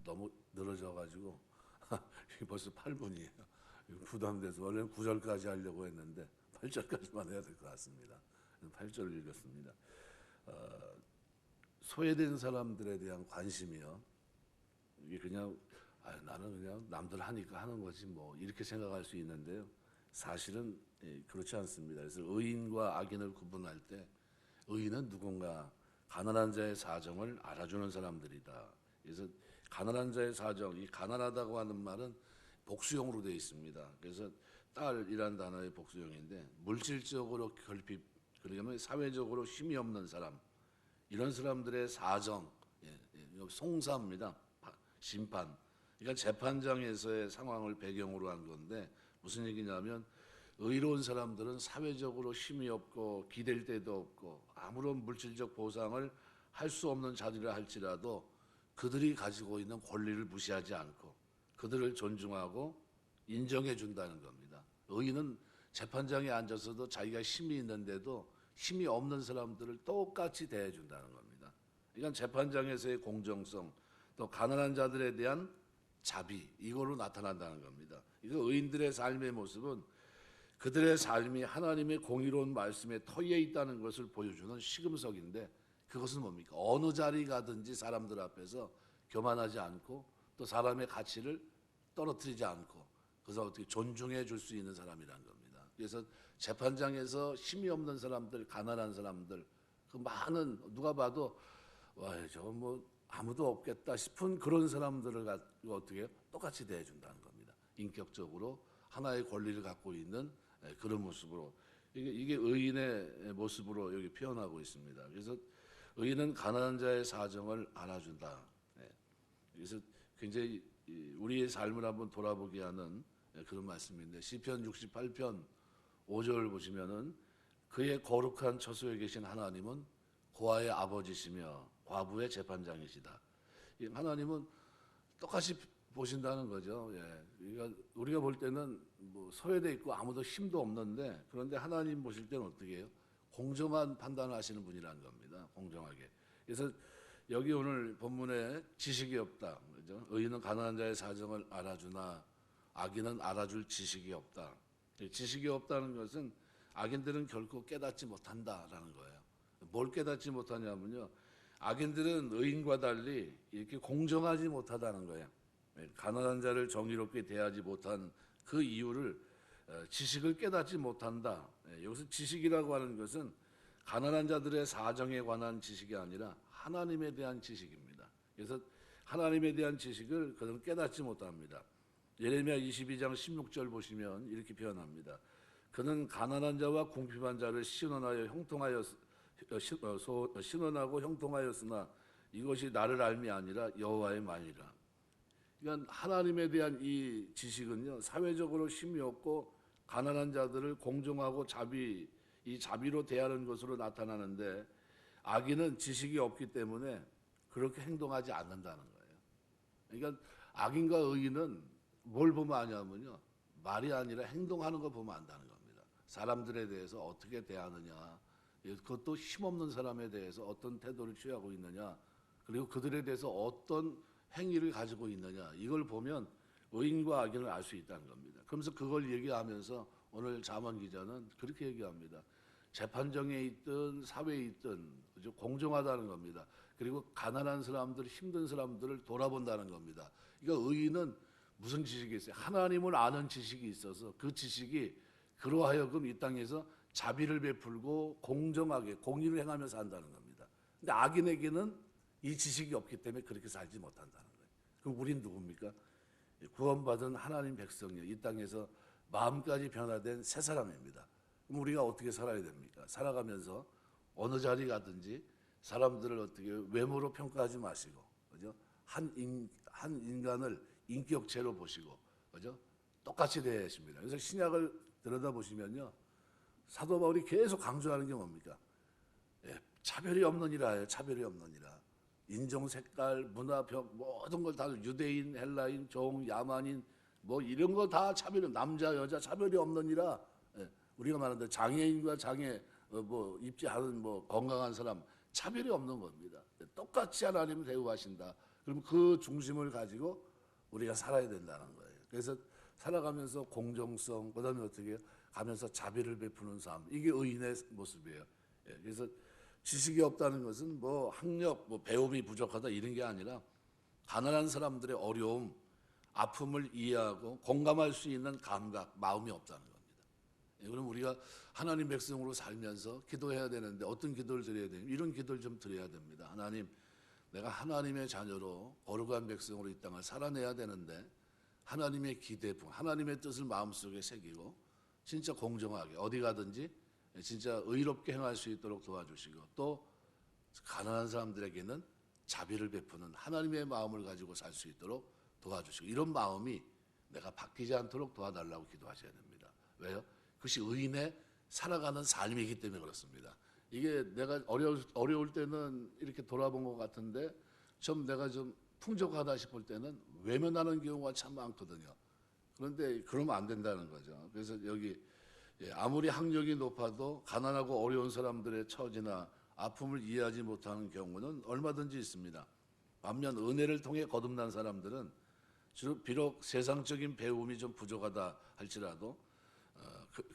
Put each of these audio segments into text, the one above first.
너무 늘어져가지고 벌써 8분이에요. 부담돼서 원래는 9절까지 하려고 했는데 8절까지만 해야 될 것 같습니다. 8절을 읽었습니다. 소외된 사람들에 대한 관심이요. 이게 그냥 나는 그냥 남들 하니까 하는 거지 뭐 이렇게 생각할 수 있는데요. 사실은 그렇지 않습니다. 그래서 의인과 악인을 구분할 때 의인은 누군가 가난한 자의 사정을 알아주는 사람들이다. 그래서 가난한 자의 사정, 이 가난하다고 하는 말은 복수형으로 되어 있습니다. 그래서 딸이란 단어의 복수형인데 물질적으로 결핍, 그러면 사회적으로 힘이 없는 사람, 이런 사람들의 사정, 송사입니다. 심판. 그러니까 재판장에서의 상황을 배경으로 한 건데 무슨 얘기냐면 의로운 사람들은 사회적으로 힘이 없고 기댈 데도 없고 아무런 물질적 보상을 할 수 없는 자리라 할지라도 그들이 가지고 있는 권리를 무시하지 않고 그들을 존중하고 인정해 준다는 겁니다. 의인은 재판장에 앉아서도 자기가 힘이 있는데도 힘이 없는 사람들을 똑같이 대해 준다는 겁니다. 그러니까 재판장에서의 공정성, 또 가난한 자들에 대한 자비, 이걸로 나타난다는 겁니다. 이거 의인들의 삶의 모습은 그들의 삶이 하나님의 공의로운 말씀에 터에 있다는 것을 보여주는 시금석인데 그것은 뭡니까? 어느 자리 가든지 사람들 앞에서 교만하지 않고 또 사람의 가치를 떨어뜨리지 않고 그래서 어떻게 존중해 줄 수 있는 사람이라는 겁니다. 그래서 재판장에서 힘이 없는 사람들, 가난한 사람들, 그 많은 누가 봐도 와, 저거 뭐 아무도 없겠다 싶은 그런 사람들을 가지고 어떻게 똑같이 대해준다는 겁니다. 인격적으로 하나의 권리를 갖고 있는 그런 모습으로 이게 의인의 모습으로 여기 표현하고 있습니다. 그래서 의인은 가난한 자의 사정을 알아준다. 그래서 굉장히 우리의 삶을 한번 돌아보게 하는 그런 말씀인데 시편 68편 5절 보시면은 그의 거룩한 처소에 계신 하나님은 고아의 아버지시며 과부의 재판장이시다. 하나님은 똑같이 보신다는 거죠. 그러니까 우리가 볼 때는 뭐 소외돼 있고 아무도 힘도 없는데 그런데 하나님 보실 때는 어떻게 해요? 공정한 판단을 하시는 분이라는 겁니다. 공정하게. 그래서 여기 오늘 본문에 지식이 없다. 그죠? 의인은 가난한 자의 사정을 알아주나 악인은 알아줄 지식이 없다. 지식이 없다는 것은 악인들은 결코 깨닫지 못한다라는 거예요. 뭘 깨닫지 못하냐면요. 악인들은 의인과 달리 이렇게 공정하지 못하다는 거예요. 가난한 자를 정의롭게 대하지 못한 그 이유를 지식을 깨닫지 못한다. 여기서 지식이라고 하는 것은 가난한 자들의 사정에 관한 지식이 아니라 하나님에 대한 지식입니다. 그래서 하나님에 대한 지식을 그들은 깨닫지 못합니다. 예레미야 22장 16절 보시면 이렇게 표현합니다. 그는 가난한 자와 궁핍한 자를 신원하고 형통하였으나 이것이 나를 알미 아니라 여호와의 말이라. 그러니까 하나님에 대한 이 지식은요 사회적으로 힘이 없고 가난한 자들을 공정하고 이 자비로 대하는 것으로 나타나는데 악인은 지식이 없기 때문에 그렇게 행동하지 않는다는 거예요. 그러니까 악인과 의인은 뭘 보면 아냐면요 말이 아니라 행동하는 거 보면 안다는 겁니다. 사람들에 대해서 어떻게 대하느냐, 그것도 힘없는 사람에 대해서 어떤 태도를 취하고 있느냐, 그리고 그들에 대해서 어떤 행위를 가지고 있느냐, 이걸 보면 의인과 악인을 알 수 있다는 겁니다. 그러면서 그걸 얘기하면서 오늘 잠언 기자는 그렇게 얘기합니다. 재판정에 있든 사회에 있든 공정하다는 겁니다. 그리고 가난한 사람들, 힘든 사람들을 돌아본다는 겁니다. 그러니까 의인은 무슨 지식이 있어요? 하나님을 아는 지식이 있어서 그 지식이 그로 하여금 이 땅에서 자비를 베풀고 공정하게 공의를 행하며 산다는 겁니다. 근데 악인에게는 이 지식이 없기 때문에 그렇게 살지 못한다는 거예요. 그럼 우린 누굽니까? 구원받은 하나님 백성이에요. 이 땅에서 마음까지 변화된 새 사람입니다. 그럼 우리가 어떻게 살아야 됩니까? 살아가면서 어느 자리 가든지 사람들을 어떻게 외모로 평가하지 마시고, 그죠? 한 인간을 인격체로 보시고, 그죠? 똑같이 대하십니다. 그래서 신약을 들여다보시면요, 사도 바울이 계속 강조하는 게 뭡니까? 차별이 없느니라예요. 차별이 없느니라. 인종, 색깔, 문화, 모든 걸 다 유대인, 헬라인, 종, 야만인 뭐 이런 거 다 차별이 남자, 여자 차별이 없느니라. 우리가 말하는 장애인과 뭐 입지 않은 뭐 건강한 사람 차별이 없는 겁니다. 똑같이 하나님을 대우하신다. 그럼 그 중심을 가지고 우리가 살아야 된다는 거예요. 그래서 살아가면서 공정성, 그다음에 어떻게 가면서 자비를 베푸는 삶, 이게 의인의 모습이에요. 예, 그래서 지식이 없다는 것은 뭐 학력, 뭐 배움이 부족하다 이런 게 아니라 가난한 사람들의 어려움, 아픔을 이해하고 공감할 수 있는 감각, 마음이 없다는 겁니다. 예, 그럼 우리가 하나님 백성으로 살면서 기도해야 되는데 어떤 기도를 드려야 돼요? 이런 기도를 좀 드려야 됩니다. 하나님, 내가 하나님의 자녀로 거룩한 백성으로 이 땅을 살아내야 되는데 하나님의 기대품, 하나님의 뜻을 마음속에 새기고 진짜 공정하게 어디 가든지 진짜 의롭게 행할 수 있도록 도와주시고 또 가난한 사람들에게는 자비를 베푸는 하나님의 마음을 가지고 살 수 있도록 도와주시고 이런 마음이 내가 바뀌지 않도록 도와달라고 기도하셔야 됩니다. 왜요? 그것이 의인의 살아가는 삶이기 때문에 그렇습니다. 이게 내가 어려울 때는 이렇게 돌아본 것 같은데 좀 내가 좀 풍족하다 싶을 때는 외면하는 경우가 참 많거든요. 그런데 그러면 안 된다는 거죠. 그래서 여기 아무리 학력이 높아도 가난하고 어려운 사람들의 처지나 아픔을 이해하지 못하는 경우는 얼마든지 있습니다. 반면 은혜를 통해 거듭난 사람들은 비록 세상적인 배움이 좀 부족하다 할지라도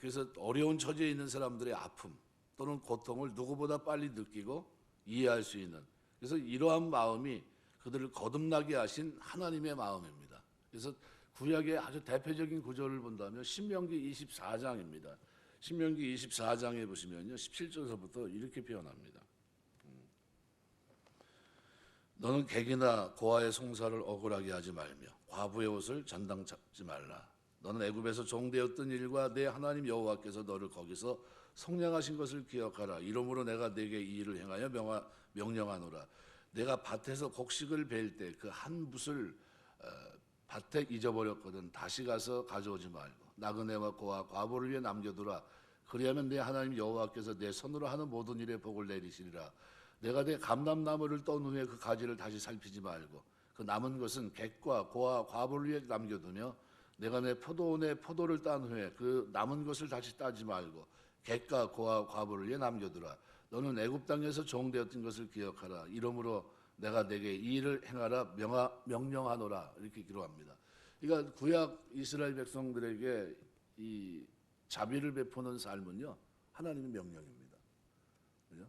그래서 어려운 처지에 있는 사람들의 아픔 또는 고통을 누구보다 빨리 느끼고 이해할 수 있는, 그래서 이러한 마음이 그들을 거듭나게 하신 하나님의 마음입니다. 그래서 구약의 아주 대표적인 구절을 본다면 신명기 24장입니다. 신명기 24장에 보시면요 17절서부터 이렇게 표현합니다. 너는 객이나 고아의 송사를 억울하게 하지 말며 과부의 옷을 전당 잡지 말라. 너는 애굽에서 종되었던 일과 내 하나님 여호와께서 너를 거기서 속량하신 것을 기억하라. 이러므로 내가 네게 이 일을 행하여 명령하노라. 내가 밭에서 곡식을 벨 때 그 한 붓을 밭에 잊어버렸거든. 다시 가서 가져오지 말고 나그네와 고아 과부를 위해 남겨두라. 그리하면 내 하나님 여호와께서 내 손으로 하는 모든 일에 복을 내리시리라. 내가 내 감람나무를 떤 후에 그 가지를 다시 살피지 말고 그 남은 것은 객과 고아 과부를 위해 남겨두며 내가 내 포도원에 포도를 딴 후에 그 남은 것을 다시 따지 말고 객과 고아 과부를 위해 남겨두라. 너는 애굽 땅에서 종되었던 것을 기억하라. 이러므로 내가 내게 이 일을 행하라 명령하노라. 이렇게 기록합니다. 그러니까 구약 이스라엘 백성들에게 이 자비를 베푸는 삶은요 하나님의 명령입니다. 그죠?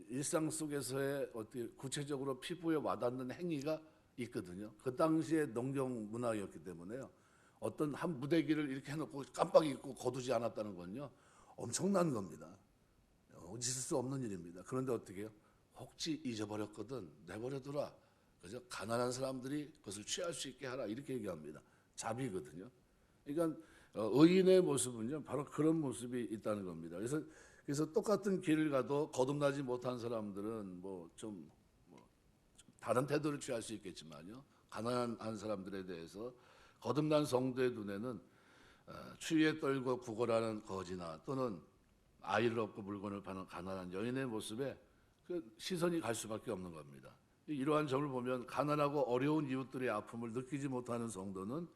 일상 속에서의 어떻게 구체적으로 피부에 와닿는 행위가 있거든요. 그 당시에 농경 문화였기 때문에요. 어떤 한 무대기를 이렇게 해놓고 깜빡 잊고 거두지 않았다는 건요 엄청난 겁니다. 있을 수 없는 일입니다. 그런데 어떻게 해요? 혹시 잊어버렸거든 내버려둬라. 그죠? 가난한 사람들이 그것을 취할 수 있게 하라 이렇게 얘기합니다. 자비거든요. 그러니까 의인의 모습은요 바로 그런 모습이 있다는 겁니다. 그래서 똑같은 길을 가도 거듭나지 못한 사람들은 좀 다른 태도를 취할 수 있겠지만요 가난한 사람들에 대해서 거듭난 성도의 눈에는 추위에 떨고 구걸하는 거지나 또는 아이를 얻고 물건을 파는 가난한 여인의 모습에 그 시선이 갈 수밖에 없는 겁니다. 이러한 점을 보면 가난하고 어려운 이웃들의 아픔을 느끼지 못하는 성도는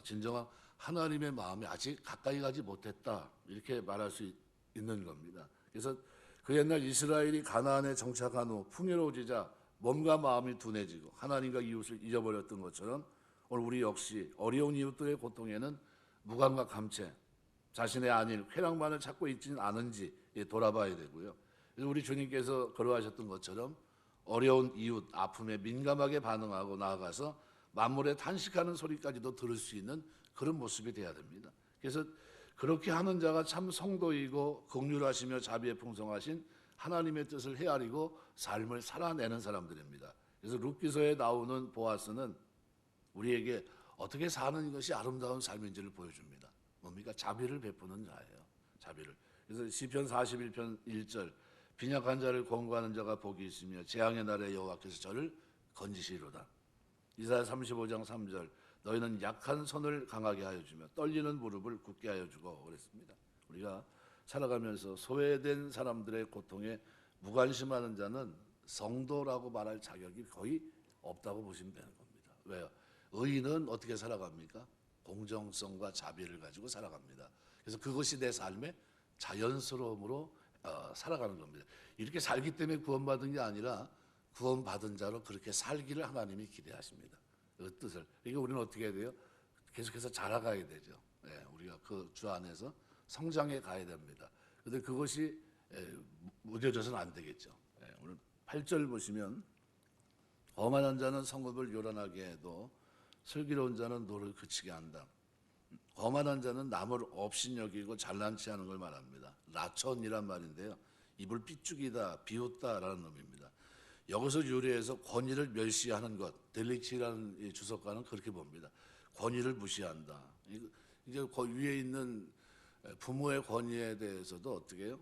진정한 하나님의 마음이 아직 가까이 가지 못했다 이렇게 말할 수 있는 겁니다. 그래서 그 옛날 이스라엘이 가나안에 정착한 후 풍요로워지자 몸과 마음이 둔해지고 하나님과 이웃을 잊어버렸던 것처럼 오늘 우리 역시 어려운 이웃들의 고통에는 무감과 감체, 자신의 아닌 쾌락만을 찾고 있지는 않은지 돌아봐야 되고요. 그래서 우리 주님께서 걸어가셨던 것처럼 어려운 이웃 아픔에 민감하게 반응하고 나아가서 만물에 탄식하는 소리까지도 들을 수 있는 그런 모습이 돼야 됩니다. 그래서 그렇게 하는 자가 참 성도이고 긍휼하시며 자비에 풍성하신 하나님의 뜻을 헤아리고 삶을 살아내는 사람들입니다. 그래서 룻기서에 나오는 보아스는 우리에게 어떻게 사는 것이 아름다운 삶인지를 보여줍니다. 뭡니까? 자비를 베푸는 자예요. 자비를. 그래서 시편 41편 1절 빈약한 자를 권고하는 자가 복이 있으며 재앙의 날에 여호와께서 저를 건지시리로다. 이사야 35장 3절 너희는 약한 손을 강하게 하여 주며 떨리는 무릎을 굳게 하여 주고 그랬습니다. 우리가 살아가면서 소외된 사람들의 고통에 무관심하는 자는 성도라고 말할 자격이 거의 없다고 보시면 되는 겁니다. 왜요? 의인은 어떻게 살아갑니까? 공정성과 자비를 가지고 살아갑니다. 그래서 그것이 내 삶의 자연스러움으로 살아가는 겁니다. 이렇게 살기 때문에 구원받은 게 아니라 구원받은 자로 그렇게 살기를 하나님이 기대하십니다. 그 뜻을. 그러니까 우리는 어떻게 해야 돼요? 계속해서 자라가야 되죠. 우리가 그 주 안에서 성장해 가야 됩니다. 그런데 그것이 무뎌져서는 안 되겠죠. 오늘 8절 보시면 거만한 자는 성읍을 요란하게 해도 슬기로운 자는 노를 그치게 한다. 거만한 자는 남을 업신여기고 잘난치 하는 걸 말합니다. 라천이란 말인데요. 입을 삐죽이다, 비웃다라는 의미입니다. 여기서 유래해서 권위를 멸시하는 것, 델리치라는 주석가는 그렇게 봅니다. 권위를 무시한다. 이제 그 위에 있는 부모의 권위에 대해서도 어떻게 해요?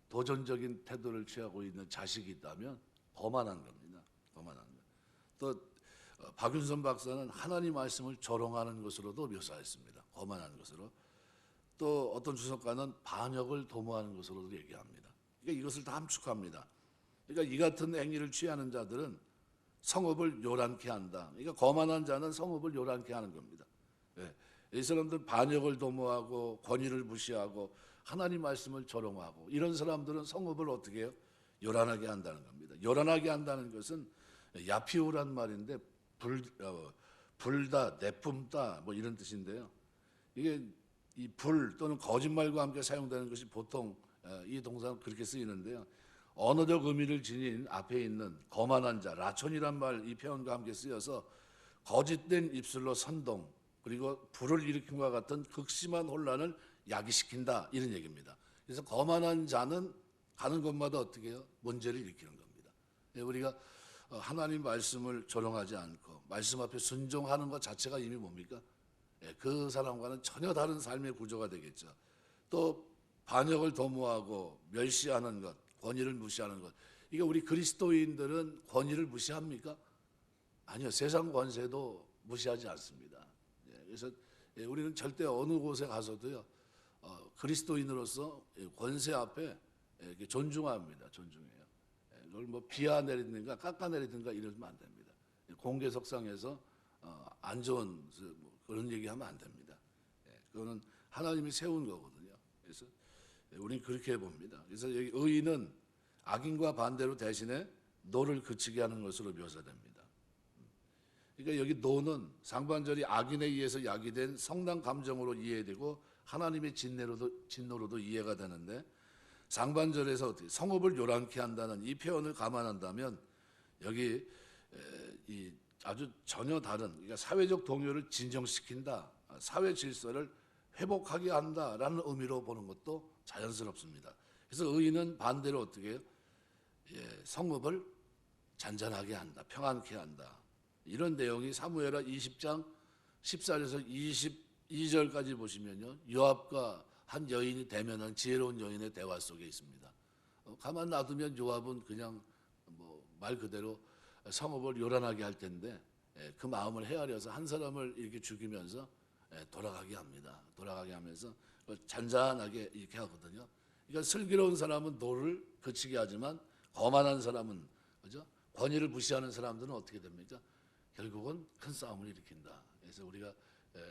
도전적인 태도를 취하고 있는 자식이 있다면 거만한 겁니다. 거만한 것. 또 박윤선 박사는 하나님 말씀을 조롱하는 것으로도 묘사했습니다. 거만한 것으로. 또 어떤 주석가는 반역을 도모하는 것으로도 얘기합니다. 그러니까 이것을 다 함축합니다. 그러니까 이 같은 행위를 취하는 자들은 성읍을 요란케 한다. 그러니까 거만한 자는 성읍을 요란케 하는 겁니다. 이 사람들 반역을 도모하고 권위를 무시하고 하나님 말씀을 조롱하고 이런 사람들은 성읍을 어떻게 해요? 요란하게 한다는 겁니다. 요란하게 한다는 것은 야피우란 말인데 불다, 내뿜다 뭐 이런 뜻인데요. 이게 이 불 또는 거짓말과 함께 사용되는 것이 보통 이 동사는 그렇게 쓰이는데요. 언어적 의미를 지닌 앞에 있는 거만한 자, 라촌이란 말 이 표현과 함께 쓰여서 거짓된 입술로 선동 그리고 불을 일으킴과 같은 극심한 혼란을 야기시킨다 이런 얘기입니다. 그래서 거만한 자는 가는 곳마다 어떻게 해요? 문제를 일으키는 겁니다. 우리가 하나님 말씀을 조롱하지 않고 말씀 앞에 순종하는 것 자체가 이미 뭡니까? 그 사람과는 전혀 다른 삶의 구조가 되겠죠. 또 반역을 도모하고 멸시하는 것, 권위를 무시하는 것. 이게 우리 그리스도인들은 권위를 무시합니까? 아니요. 세상 권세도 무시하지 않습니다. 그래서 우리는 절대 어느 곳에 가서도요. 그리스도인으로서 권세 앞에 존중합니다. 존중해요. 그걸 뭐 비아내리든가 깎아내리든가 이러면 안 됩니다. 공개석상에서 안 좋은 그런 얘기하면 안 됩니다. 그거는 하나님이 세운 거거든요. 그래서 우리는 그렇게 봅니다. 그래서 여기 의인은 악인과 반대로 대신에 노를 그치게 하는 것으로 묘사됩니다. 그러니까 여기 노는 상반절이 악인에 의해서 야기된 성난 감정으로 이해되고 하나님의 진노로도 이해가 되는데 상반절에서 어떻게 성읍을 요란케 한다는 이 표현을 감안한다면 여기 이 아주 전혀 다른 그러니까 사회적 동요를 진정시킨다, 사회 질서를 회복하게 한다라는 의미로 보는 것도 자연스럽습니다. 그래서 의인은 반대로 어떻게 해요? 성읍을 잔잔하게 한다, 평안케 한다. 이런 내용이 사무엘하 20장 14절에서 22절까지 보시면요. 요압과 한 여인이 대면한 지혜로운 여인의 대화 속에 있습니다. 가만 놔두면 요압은 그냥 말 그대로 성읍을 요란하게 할 텐데 그 마음을 헤아려서 한 사람을 이렇게 죽이면서 돌아가게 합니다. 돌아가게 하면서 잔잔하게 이렇게 하거든요. 그러니까 슬기로운 사람은 노를 그치게 하지만 거만한 사람은 그죠? 권위를 무시하는 사람들은 어떻게 됩니까? 결국은 큰 싸움을 일으킨다. 그래서 우리가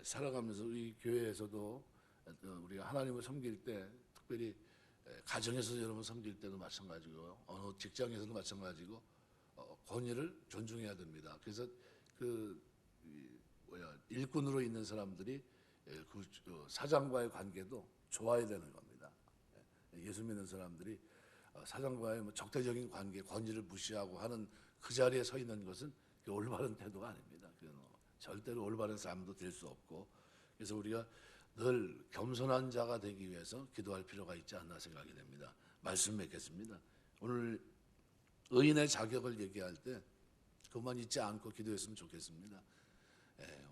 살아가면서 우리 교회에서도 우리가 하나님을 섬길 때 특별히 가정에서 여러분 섬길 때도 마찬가지고 어느 직장에서도 마찬가지고 권위를 존중해야 됩니다. 그래서 일꾼으로 있는 사람들이 그 사장과의 관계도 좋아야 되는 겁니다. 예수 믿는 사람들이 사장과의 적대적인 관계, 권위를 무시하고 하는 그 자리에 서 있는 것은 올바른 태도가 아닙니다. 절대로 올바른 삶도 될 수 없고 그래서 우리가 늘 겸손한 자가 되기 위해서 기도할 필요가 있지 않나 생각이 됩니다. 말씀 맺겠습니다. 오늘 의인의 자격을 얘기할 때 그것만 잊지 않고 기도했으면 좋겠습니다.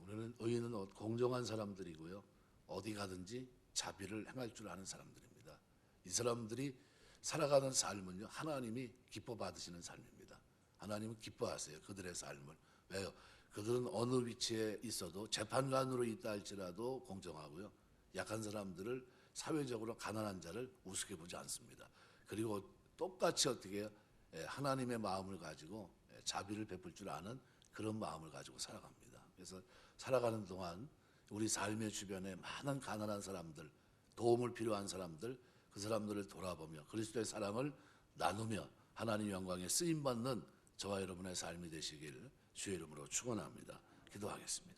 우리는 의인은 공정한 사람들이고요. 어디 가든지 자비를 행할 줄 아는 사람들입니다. 이 사람들이 살아가는 삶은요. 하나님이 기뻐 받으시는 삶입니다. 하나님은 기뻐하세요. 그들의 삶을. 왜요? 그들은 어느 위치에 있어도 재판관으로 있다 할지라도 공정하고요. 약한 사람들을 사회적으로 가난한 자를 우습게 보지 않습니다. 그리고 똑같이 어떻게 해요? 하나님의 마음을 가지고 자비를 베풀 줄 아는 그런 마음을 가지고 살아갑니다. 그래서 살아가는 동안 우리 삶의 주변에 많은 가난한 사람들, 도움을 필요한 사람들, 그 사람들을 돌아보며 그리스도의 사랑을 나누며 하나님 영광에 쓰임받는 저와 여러분의 삶이 되시길 주의 이름으로 축원합니다. 기도하겠습니다.